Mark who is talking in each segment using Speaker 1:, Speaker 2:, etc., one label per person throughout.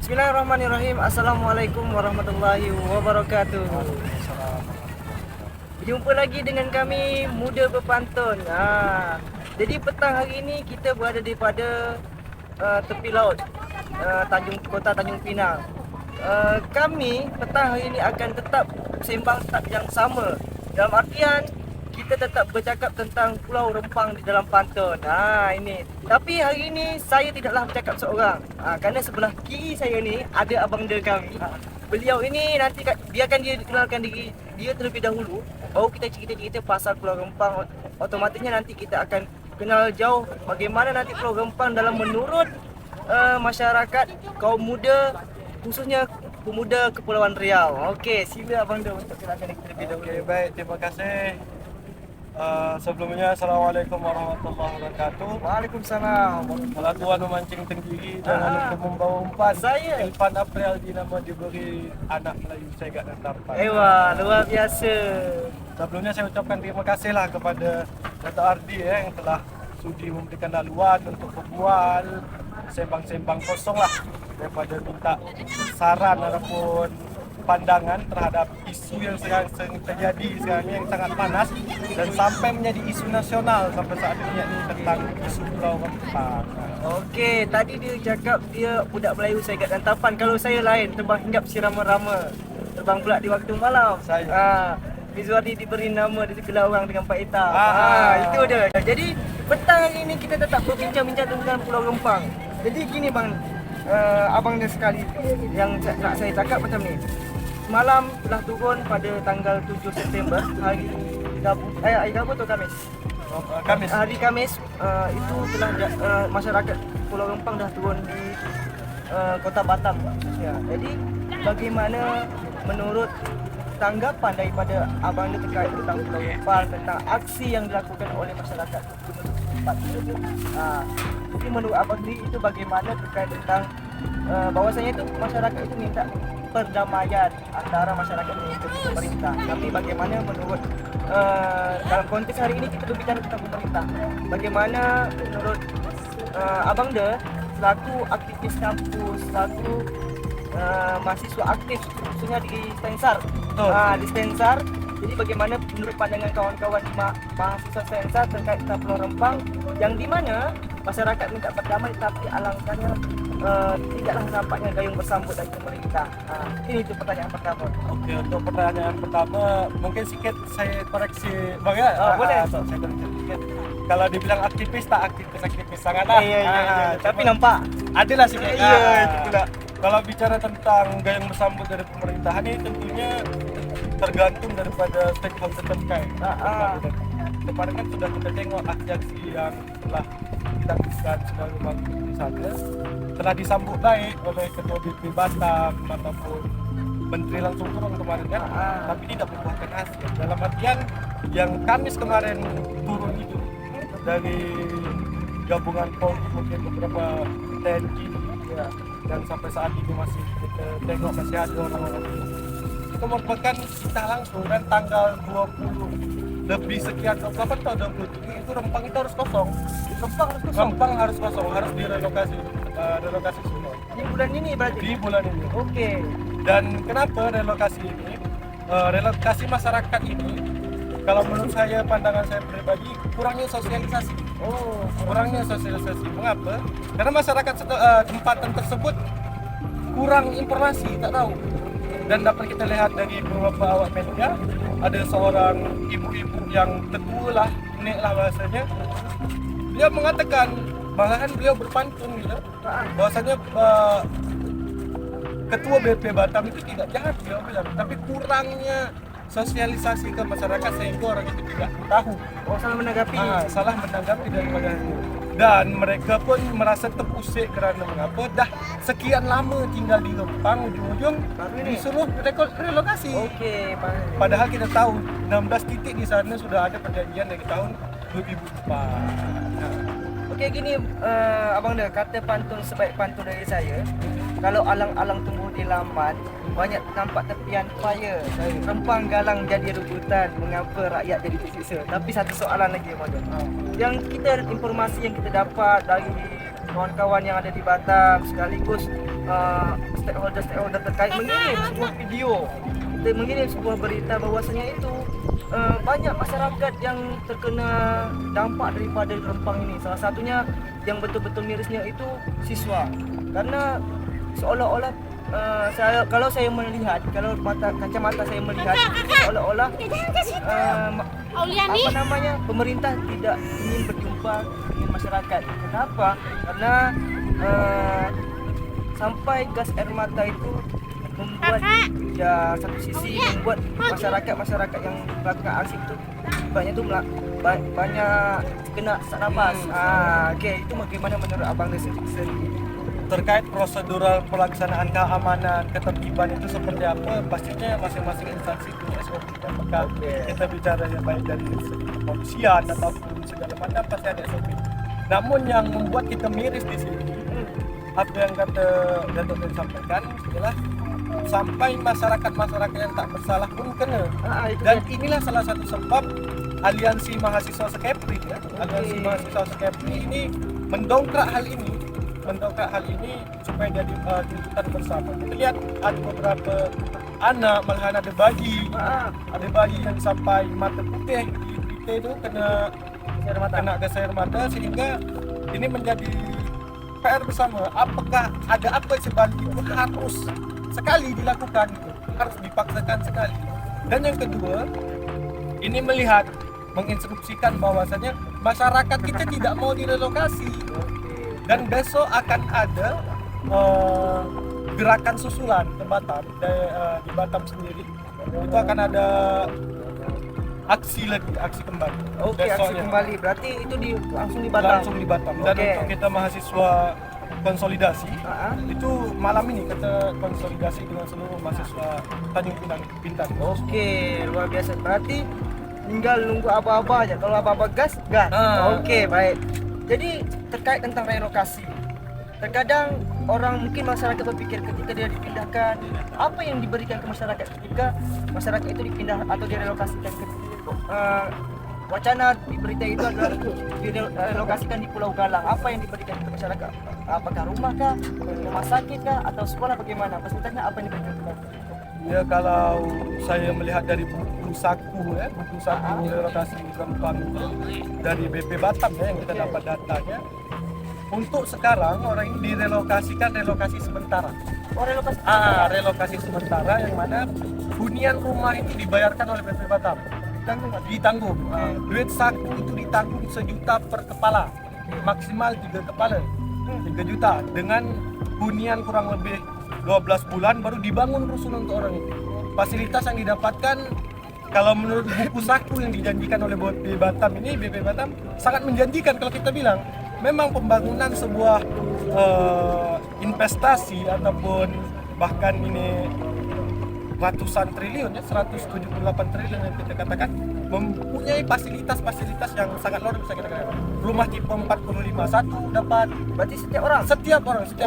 Speaker 1: Bismillahirrahmanirrahim. Assalamualaikum warahmatullahi wabarakatuh. Jumpa lagi dengan kami Muda Berpantun. Jadi petang hari ini kita berada di pada tepi laut, kota Tanjung Pinang. Kami petang hari ini akan tetap sembang tetap yang sama. Dalam artian kita tetap bercakap tentang Pulau Rempang di dalam pantun. Ini. Tapi hari ini saya tidaklah bercakap seorang. Kerana sebelah kiri saya ni ada abang dia kami. Beliau ini nanti biarkan dia kenalkan diri dia terlebih dahulu. Baru kita cerita-cerita pasal Pulau Rempang. Otomatisnya nanti kita akan kenal jauh bagaimana nanti Pulau Rempang dalam menurut masyarakat kaum muda, khususnya pemuda Kepulauan Riau. Okey, sila abang dia untuk kenalkan diri terlebih dahulu.
Speaker 2: Okey, baik, terima kasih. Sebelumnya, Assalamualaikum warahmatullahi wabarakatuh.
Speaker 1: Waalaikumsalam.
Speaker 2: Kalau tuan memancing tenggiri, jangan lupa membawa umpan.
Speaker 1: Saya.
Speaker 2: Irfan April dinama diberi anak Melayu Segat dan Tarpan.
Speaker 1: Ewa, luar biasa.
Speaker 2: Sebelumnya saya ucapkan terima kasihlah kepada Dato' Ardi yang telah sudi memberikan laluan untuk berbual sembang-sembang kosong lah, daripada minta saran ataupun pandangan terhadap isu yang sekarang terjadi sekarang ini yang sangat panas dan sampai menjadi isu nasional sampai saat ini, yakni tentang isu Pulau Rempang.
Speaker 1: Okey, tadi dia cakap dia budak Melayu Segat dan Tarpan. Kalau saya lain, terbang hinggap si rama-rama. Terbang pula di waktu malam. Mizwardi diberi nama di sebelah orang dengan Pak Ita. Itu dia. Jadi petang hari ini kita tetap berbincang-bincang tentang Pulau Rempang. Jadi gini bang, abang dia sekali yang nak saya cakap macam ni. Semalam telah turun pada tanggal 7 September hari Rabu atau Khamis?
Speaker 2: Khamis.
Speaker 1: Hari Khamis itu telah masyarakat Pulau Rempang dah turun di Kota Batam khususnya. Jadi bagaimana menurut tanggapan daripada abang dia terkait tentang Pulau Rempang, tentang aksi yang dilakukan oleh masyarakat tempat itu? Jadi menurut abang dia itu bagaimana terkait tentang bahwasanya itu masyarakat itu minta perdamaian antara masyarakat dengan pemerintah. Tapi bagaimana menurut dalam konteks hari ini kita berbicara tentang pemerintah. Bagaimana menurut abang dia selaku aktivis kampus, selaku mahasiswa aktif khususnya di Stensar. Di Stensar. Jadi bagaimana menurut pandangan kawan-kawan di mahasiswa Stensar terkait tentang Pulau Rempang yang di mana masyarakat minta berdamai tapi alangkahnya tidaklah nampaknya gayung bersambut dari pemerintah. Ini itu pertanyaan pertama.
Speaker 2: Okey, untuk pertanyaan pertama mungkin sikit saya koreksi bang ya.
Speaker 1: Boleh.
Speaker 2: Saya koreksi sikit. Kalau dibilang aktivis tak aktivis sangatlah.
Speaker 1: Iya. Tapi nampak
Speaker 2: adalah sikit.
Speaker 1: itu pula.
Speaker 2: Kalau bicara tentang gayung bersambut dari pemerintahan ini tentunya tergantung daripada stakeholder terkait. Kemarin kan sudah kita tengok aksi-aksi yang telah dilakukan sebagai bangsa di sana telah disambut baik oleh Ketua BP Batam ataupun Menteri langsung turun kemarin kan, tapi tidak membuahkan hasil. Dalam artian yang Kamis kemarin turun itu dari gabungan Polri, mungkin beberapa TNI dan sampai saat ini masih kita tengok masih ada orang-orang itu merupakan kita langsung, dan tanggal 20 lebih sekian 28 atau 27 itu Rempang itu harus kosong. Rempang harus kosong, harus direlokasi semua.
Speaker 1: Di bulan ini berarti?
Speaker 2: Di bulan ini.
Speaker 1: Okey.
Speaker 2: Dan kenapa relokasi ini? Relokasi masyarakat ini, kalau menurut saya, pandangan saya pribadi, kurangnya sosialisasi. Kurangnya sosialisasi. Mengapa? Karena masyarakat tempatan tersebut kurang informasi, tak tahu. Dan dapat kita lihat dari beberapa awak media, ada seorang ibu-ibu yang tetua lah, nenek lah bahasanya. Dia mengatakan, malahan beliau berpantun gitu, bahwasanya Ketua BP Batam itu tidak jahat, dia bilang, tapi kurangnya sosialisasi ke masyarakat sehingga orang itu tidak tahu.
Speaker 1: Salah menanggapi.
Speaker 2: Salah menanggapi daripada itu. Dan mereka pun merasa terusik kerana mengapa dah sekian lama tinggal di Rempang, ujung-ujung disuruh relokasi.
Speaker 1: Okey,
Speaker 2: padahal kita tahu 16 titik di sana sudah ada perjanjian dari tahun 2004.
Speaker 1: Okey, gini abang dia kata pantun sebaik pantun dari saya. Kalau alang-alang tumbuh di laman, banyak nampak tepian fire. Rempang galang jadi rebutan, mengapa rakyat jadi tersiksa. Tapi satu soalan lagi abang dia. Yang informasi yang kita dapat dari kawan-kawan yang ada di Batam sekaligus stakeholder terkait mengirim sebuah video, mengirim sebuah berita bahwasanya itu banyak masyarakat yang terkena dampak daripada rempang ini. Salah satunya yang betul-betul mirisnya itu siswa, karena seolah-olah kalau saya melihat, kalau kacamata saya melihat, seolah-olah pemerintah tidak ingin berjumpa dengan masyarakat. Kenapa? Karena sampai gas air mata itu membuat satu sisi membuat masyarakat yang melakukan aksi itu banyak kena sesak nafas. Itu bagaimana menurut Abang sendiri?
Speaker 2: Terkait prosedural pelaksanaan keamanan, ketertiban itu seperti apa, pastinya masing-masing instansi punya SOP. Apakah kita bicara yang baik dari segi kepolisian ataupun segala macam, pasti ada SOP. Namun yang membuat kita miris di sini, apa yang kata Datuk tadi sampaikan adalah sampai masyarakat yang tak bersalah pun kena. Dan inilah salah satu sebab Aliansi Mahasiswa Skepri, Aliansi Mahasiswa Skepri ini mendongkrak hal ini supaya jadi tuntutan bersama. Kita lihat ada beberapa anak, malahan ada bayi yang sampai mata putih di itu kena gas air mata, sehingga ini menjadi PR bersama. Apakah ada apa sebalik itu harus sekali dilakukan, harus dipaksakan sekali. Dan yang kedua, ini menginstruksikan bahwasanya masyarakat kita tidak mau direlokasi. Dan besok akan ada gerakan susulan ke Batam, di Batam sendiri. Itu akan ada aksi kembali.
Speaker 1: Aksi kembali. Berarti itu langsung di Batam.
Speaker 2: Dan untuk kita mahasiswa konsolidasi, itu malam ini kita konsolidasi dengan seluruh mahasiswa Tanjung Pinang Bintan.
Speaker 1: Luar biasa. Berarti tinggal nunggu apa-apa aja. Kalau apa-apa gas. Baik. Jadi terkait tentang relokasi, terkadang mungkin masyarakat berpikir ketika dia dipindahkan, apa yang diberikan ke masyarakat ketika masyarakat itu dipindah atau direlokasikan ke wacana di berita itu adalah direlokasikan di Pulau Galang. Apa yang diberikan ke masyarakat? Apakah rumah kah, rumah sakit kah, atau sekolah, bagaimana? Fasilitasnya apa yang diberikan ke masyarakat?
Speaker 2: Ya, kalau saya melihat dari buku saku relokasi Rempang dari BP Batam yang kita dapat datanya, untuk sekarang orang ini direlokasikan relokasi sementara. Relokasi sementara yang mana hunian rumah itu dibayarkan oleh BP Batam. Ditanggung. Duit saku itu ditanggung 1 juta per kepala, maksimal 3 kepala, 3 juta dengan hunian kurang lebih 12 bulan baru dibangun rusun untuk orang itu. Fasilitas yang didapatkan, kalau menurut buku saku yang dijanjikan oleh BP Batam sangat menjanjikan. Kalau kita bilang memang pembangunan sebuah investasi ataupun bahkan ini ratusan triliun, 178 triliun yang kita katakan, mempunyai fasilitas yang sangat luar biasa. Kita katakan rumah tipe 451 dapat, berarti setiap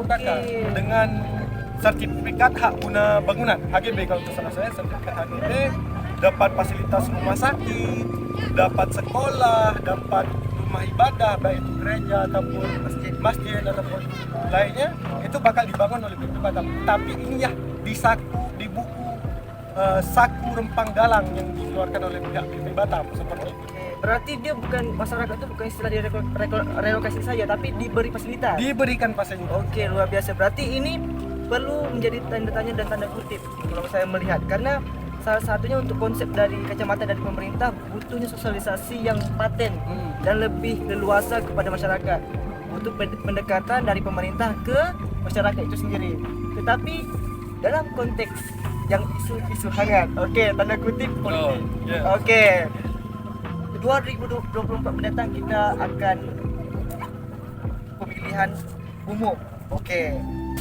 Speaker 2: kakak dengan sertifikat hak guna bangunan HGB, kalau itu salah saya, sertifikat HGB, dapat fasilitas rumah sakit, dapat sekolah, dapat rumah ibadah, baik itu gereja ataupun masjid ataupun lainnya, itu bakal dibangun oleh BP Batam. Tapi ini ya di buku saku Rempang Galang yang dikeluarkan oleh pihak BP Batam seperti itu.
Speaker 1: Berarti dia masyarakat itu bukan istilah relokasi saja, tapi diberikan fasilitas. Luar biasa. Berarti ini perlu menjadi tanda tanya dan tanda kutip kalau saya melihat, karena salah satunya untuk konsep dari kacamata dari pemerintah butuhnya sosialisasi yang paten dan lebih leluasa kepada masyarakat, butuh pendekatan dari pemerintah ke masyarakat itu sendiri. Tetapi dalam konteks yang isu hangat, tanda kutip politik, 2024 mendatang kita akan pemilihan umum.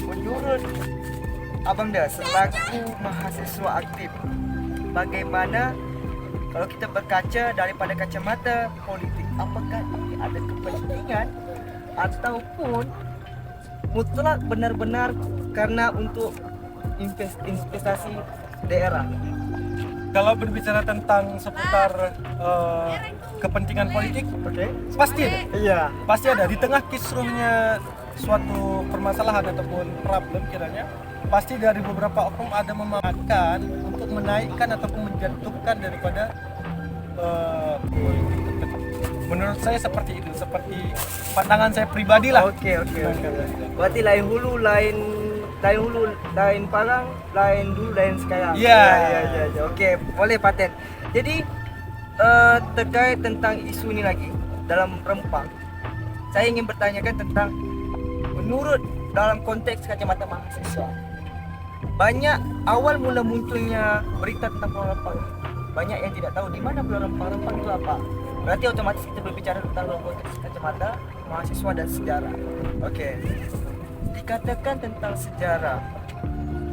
Speaker 1: Menurut Abang Das selaku mahasiswa aktif, bagaimana kalau kita berkaca daripada kacamata politik, apakah ini ada kepentingan ataupun mutlak benar-benar karena untuk investasi daerah?
Speaker 2: Kalau berbicara tentang seputar kepentingan politik, pasti ada. Pasti ada. Di tengah kisruhnya suatu permasalahan ataupun problem kiranya, pasti dari beberapa oknum ada memanfaatkan untuk menaikkan ataupun menjatuhkan daripada politik tertentu. Menurut saya seperti itu, seperti pandangan saya pribadi lah.
Speaker 1: Oke. Berarti lain hulu, lain parang, lain dulu, lain sekarang.
Speaker 2: Iya.
Speaker 1: Ya. Oke, boleh Paten. Jadi terkait tentang isu ini lagi dalam Rempang, saya ingin bertanyakan tentang menurut dalam konteks kacamata mahasiswa. Banyak awal mula munculnya berita tentang Pulau Rempang. Banyak yang tidak tahu di mana Pulau Rempang. Rempang itu apa? Berarti otomatis kita berbicara tentang dalam konteks kacamata mahasiswa dan sejarah. Oke. Dikatakan tentang sejarah,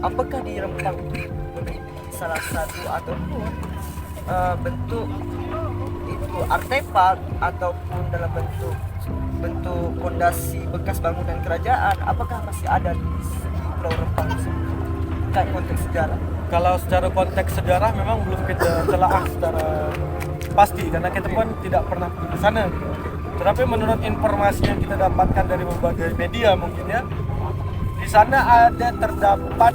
Speaker 1: apakah di Rempang memiliki salah satu ataupun bentuk itu artefak ataupun dalam bentuk fondasi bekas bangunan kerajaan, apakah masih ada di Pulau Rempang terkait konteks sejarah?
Speaker 2: Kalau secara konteks sejarah memang belum kita telaah secara pasti karena kita pun tidak pernah pergi ke sana. Tetapi menurut informasi yang kita dapatkan dari berbagai media mungkin ya, di sana ada terdapat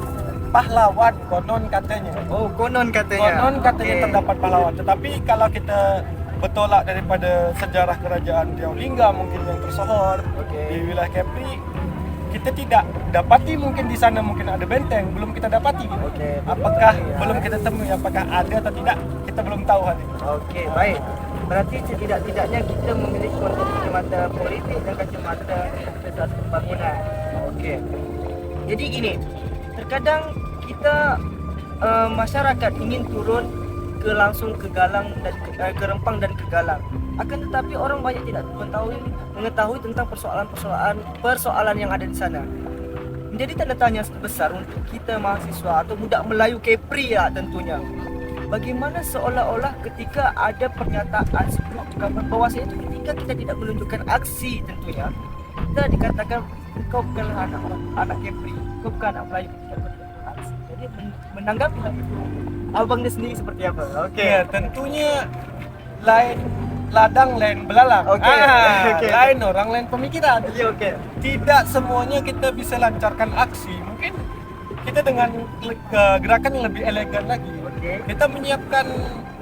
Speaker 2: pahlawan konon katanya.
Speaker 1: Oh, konon katanya.
Speaker 2: Okay. Terdapat pahlawan. Tetapi kalau kita bertolak daripada sejarah kerajaan Riau Lingga mungkin yang tersohor di wilayah Kepri, kita tidak dapati mungkin di sana mungkin ada benteng, belum kita dapati. Apakah belum kita temui, apakah ada atau tidak, kita belum tahu hal ini.
Speaker 1: Oke, baik. Berarti setidak-tidaknya kita memiliki konteks kacamata politik dan kacamata satu pembangunan. Oke. Jadi gini, terkadang kita masyarakat ingin turun langsung ke Galang dan ke Rempang dan ke Galang. Akan tetapi orang banyak tidak mengetahui tentang persoalan yang ada di sana. Menjadi tanda tanya besar untuk kita mahasiswa atau budak Melayu Kepri ya tentunya. Bagaimana seolah-olah ketika ada pernyataan sebelum bahwasanya itu ketika kita tidak menunjukkan aksi tentunya, kita dikatakan kau bukanlah anak Kepri, kau bukan anak Melayu, kita menunjukkan aksi. Jadi menanggapi hal itu, abangnya sendiri seperti apa?
Speaker 2: Ya, tentunya lain ladang lain belalang. Lain orang lain pemikiran. Tidak semuanya kita bisa lancarkan aksi. Mungkin kita dengan gerakan yang lebih elegan lagi. Kita menyiapkan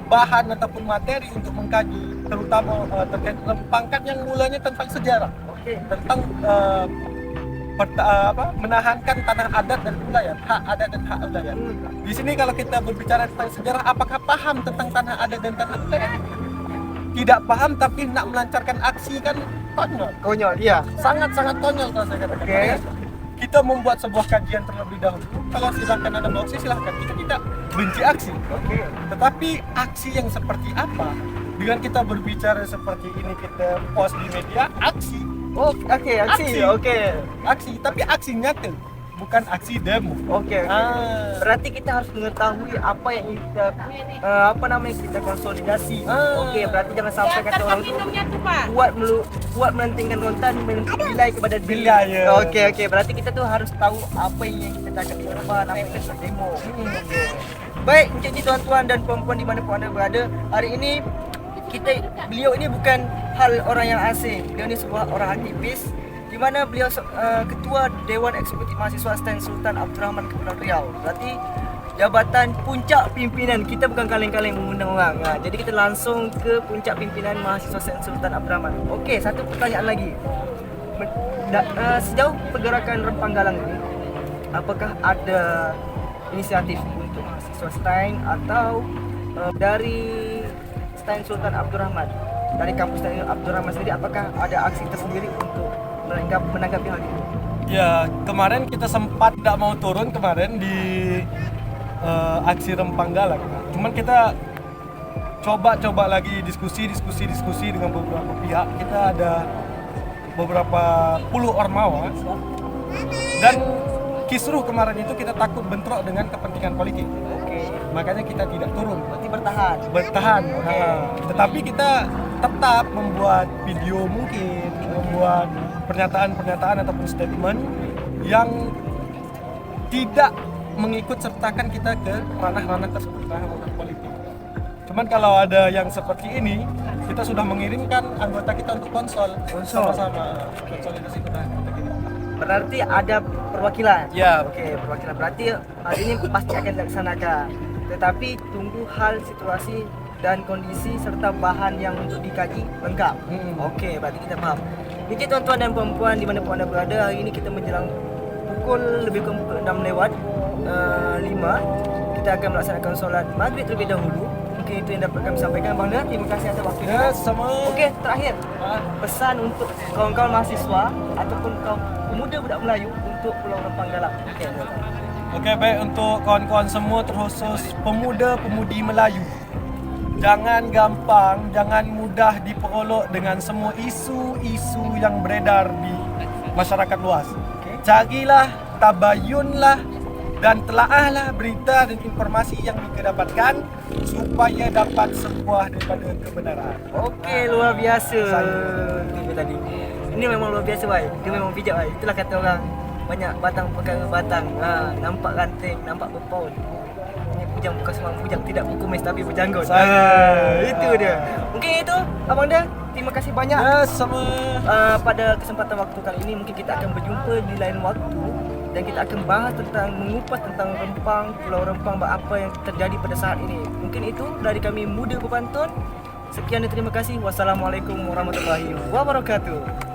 Speaker 2: bahan ataupun materi untuk mengkaji, terutama terkait Rempangkan yang mulanya tentang sejarah, tentang menahankan tanah adat dan wilayah, hak adat dan hak wilayah. Di sini kalau kita berbicara tentang sejarah, apakah paham tentang tanah adat dan tanah wilayah? Tidak paham tapi nak melancarkan aksi kan konyol. Iya, sangat-sangat konyol kalau saya katakan. Kita membuat sebuah kajian terlebih dahulu. Kalau silahkan ada aksi, silahkan. Kita tidak benci aksi. Tetapi aksi yang seperti apa? Dengan kita berbicara seperti ini, kita post di media, aksi. Aksi, tapi aksi nyata, bukan aksi demo.
Speaker 1: Berarti kita harus mengetahui apa yang kita kita konsolidasi. Berarti jangan sampai kata orang itu buat melentingkan konten menilai kepada diri. Berarti kita tuh harus tahu apa yang kita cakap di depan, apa yang kita demo. Baik, jadi tuan-tuan dan puan-puan dimanapun anda berada, hari ini beliau ini bukan hal orang yang asing. Dia ini sebuah orang aktivis di mana beliau ketua Dewan Eksekutif Mahasiswa Sten Sultan Abdul Rahman Kepulauan Riau. Berarti jabatan puncak pimpinan, kita bukan kaleng-kaleng mengundang orang. Jadi kita langsung ke puncak pimpinan Mahasiswa Sten Sultan Abdul Rahman. Satu pertanyaan lagi. Sejauh pergerakan Rempang Galang ini, apakah ada inisiatif untuk mahasiswa Stein atau dari Stein Sultan Abdul Rahman, dari kampus Stein Abdul Rahman sendiri, apakah ada aksi tersendiri untuk menanggapi hal ini?
Speaker 2: Ya, kemarin kita sempat tidak mau turun kemarin di aksi Rempang Galang. Cuman kita coba lagi diskusi dengan beberapa pihak. Kita ada beberapa puluh ormawa dan kisruh kemarin itu kita takut bentrok dengan kepentingan politik. Makanya kita tidak turun.
Speaker 1: Berarti bertahan.
Speaker 2: Tetapi kita tetap membuat video, mungkin membuat pernyataan ataupun statement yang tidak mengikut sertakan kita ke ranah-ranah tersebut, ranah politik. Cuman kalau ada yang seperti ini, kita sudah mengirimkan anggota kita untuk konsol sama-sama konsolidasi dengan kita.
Speaker 1: Berarti ada perwakilan.
Speaker 2: Ya.
Speaker 1: Oke, perwakilan. Berarti hal ini pasti akan dilaksanakan. Tetapi tunggu hal situasi dan kondisi serta bahan yang untuk dikaji lengkap. Oke, berarti kita paham. Jadi tuan-tuan dan puan-puan di mana pun anda berada, hari ini kita menjelang lebih kurang pukul 6 lewat 5. Kita akan melaksanakan solat maghrib terlebih dahulu. Mungkin itu yang dapat kami sampaikan. Bang Dan, terima kasih atas waktunya.
Speaker 2: Ya, sama.
Speaker 1: Okey, terakhir pesan untuk kawan-kawan mahasiswa ataupun kaum pemuda budak Melayu untuk Pulau Rempang Dalam. Okey.
Speaker 2: Okey, baik untuk kawan-kawan semua, terkhusus pemuda-pemudi Melayu. Jangan gampang, jangan mudah diperolok dengan semua isu-isu yang beredar di masyarakat luas. Carilah, tabayunlah dan telaahlah berita dan informasi yang kita dapatkan supaya dapat sebuah daripada kebenaran.
Speaker 1: Okey, luar biasa. Itu tadi. Ini memang luar biasa, Wai. Dia memang bijak, Wai. Itulah kata orang, banyak batang perkara batang. Nampak ranting, nampak berpaut. Ini bujang bukan semua bujang, tidak berkumis tapi berjanggut. Itu dia. Mungkin itu Abang Dan. Terima kasih banyak.
Speaker 2: Ya, sama.
Speaker 1: Pada kesempatan waktu kali ini mungkin kita akan berjumpa di lain waktu dan kita akan bahas tentang mengupas tentang Rempang, Pulau Rempang, apa yang terjadi pada saat ini. Mungkin itu dari kami Muda Berpantun. Sekian dan terima kasih. Wassalamualaikum warahmatullahi wabarakatuh.